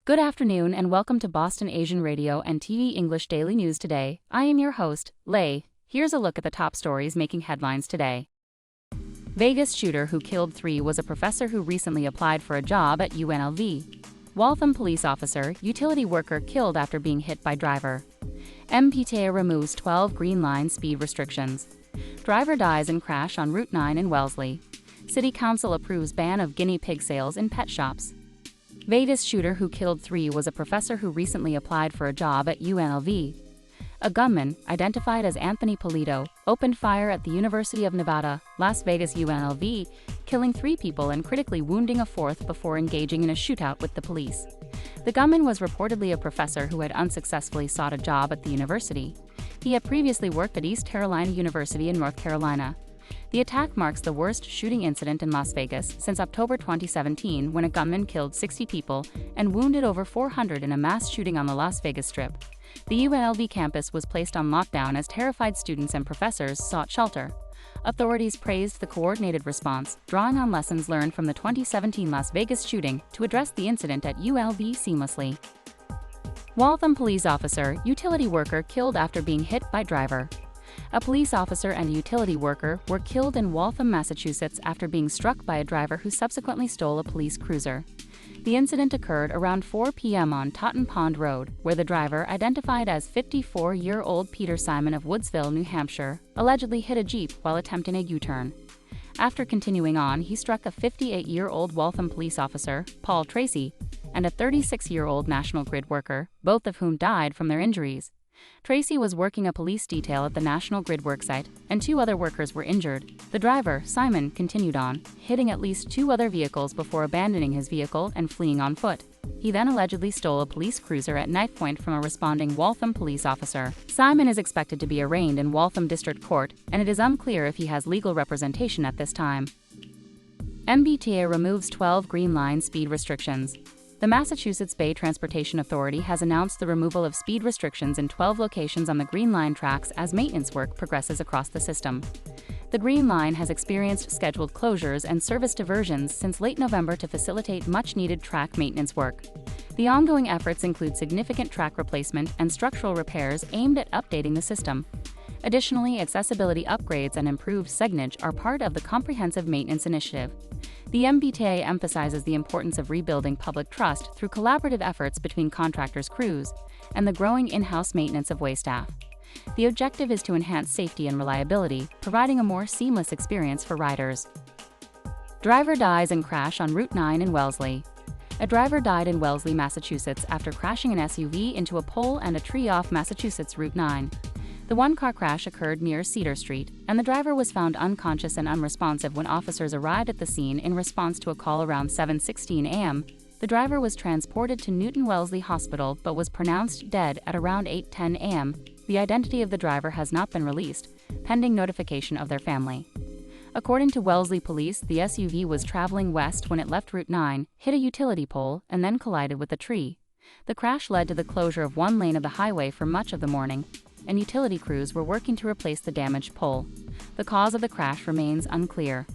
Good afternoon and welcome to Boston Asian Radio and TV English Daily News Today. I am your host, Lei. Here's a look at the top stories making headlines today. Vegas shooter who killed 3 was a professor who recently applied for a job at UNLV. Waltham police officer, utility worker killed after being hit by driver. MBTA removes 12 Green Line speed restrictions. Driver dies in crash on Route 9 in Wellesley. City Council approves ban of guinea pig sales in pet shops. Vegas shooter who killed 3 was a professor who recently applied for a job at UNLV. A gunman, identified as Anthony Polito, opened fire at the University of Nevada, Las Vegas UNLV, killing 3 people and critically wounding a 4th before engaging in a shootout with the police. The gunman was reportedly a professor who had unsuccessfully sought a job at the university. He had previously worked at East Carolina University in North Carolina. The attack marks the worst shooting incident in Las Vegas since October 2017, when a gunman killed 60 people and wounded over 400 in a mass shooting on the Las Vegas Strip. The UNLV campus was placed on lockdown as terrified students and professors sought shelter. Authorities praised the coordinated response, drawing on lessons learned from the 2017 Las Vegas shooting to address the incident at UNLV seamlessly. Waltham police officer, utility worker killed after being hit by driver. A police officer and a utility worker were killed in Waltham, Massachusetts after being struck by a driver who subsequently stole a police cruiser. The incident occurred around 4 p.m. on Totten Pond Road, where the driver, identified as 54-year-old Peter Simon of Woodsville, New Hampshire, allegedly hit a Jeep while attempting a U-turn. After continuing on, he struck a 58-year-old Waltham police officer, Paul Tracy, and a 36-year-old National Grid worker, both of whom died from their injuries. Tracy was working a police detail at the National Grid worksite, and 2 other workers were injured. The driver, Simon, continued on, hitting at least 2 other vehicles before abandoning his vehicle and fleeing on foot. He then allegedly stole a police cruiser at knife point from a responding Waltham police officer. Simon is expected to be arraigned in Waltham District Court, and it is unclear if he has legal representation at this time. MBTA removes 12 Green Line speed restrictions. The Massachusetts Bay Transportation Authority has announced the removal of speed restrictions in 12 locations on the Green Line tracks as maintenance work progresses across the system. The Green Line has experienced scheduled closures and service diversions since late November to facilitate much-needed track maintenance work. The ongoing efforts include significant track replacement and structural repairs aimed at updating the system. Additionally, accessibility upgrades and improved signage are part of the comprehensive maintenance initiative. The MBTA emphasizes the importance of rebuilding public trust through collaborative efforts between contractors' crews and the growing in-house maintenance of way staff. The objective is to enhance safety and reliability, providing a more seamless experience for riders. Driver dies in crash on Route 9 in Wellesley. A driver died in Wellesley, Massachusetts after crashing an SUV into a pole and a tree off Massachusetts Route 9. The one-car crash occurred near Cedar Street, and the driver was found unconscious and unresponsive when officers arrived at the scene in response to a call around 7:16 a.m. The driver was transported to Newton Wellesley Hospital but was pronounced dead at around 8:10 a.m. The identity of the driver has not been released, pending notification of their family. According to Wellesley police, the SUV was traveling west when it left Route 9, hit a utility pole, and then collided with a tree. The crash led to the closure of one lane of the highway for much of the morning, and utility crews were working to replace the damaged pole. The cause of the crash remains unclear.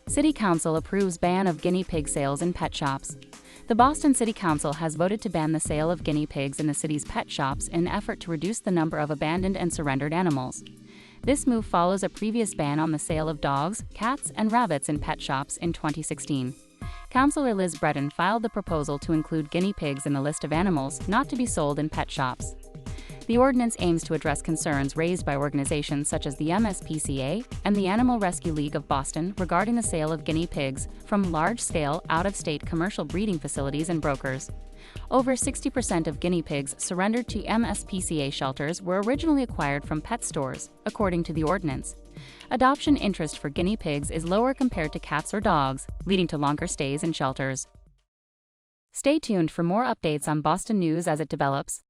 City Council approves ban of guinea pig sales in pet shops. The Boston City Council has voted to ban the sale of guinea pigs in the city's pet shops in an effort to reduce the number of abandoned and surrendered animals. This move follows a previous ban on the sale of dogs, cats, and rabbits in pet shops in 2016. Councillor Liz Breton filed the proposal to include guinea pigs in the list of animals not to be sold in pet shops. The ordinance aims to address concerns raised by organizations such as the MSPCA and the Animal Rescue League of Boston regarding the sale of guinea pigs from large-scale, out-of-state commercial breeding facilities and brokers. Over 60% of guinea pigs surrendered to MSPCA shelters were originally acquired from pet stores, according to the ordinance. Adoption interest for guinea pigs is lower compared to cats or dogs, leading to longer stays in shelters. Stay tuned for more updates on Boston news as it develops.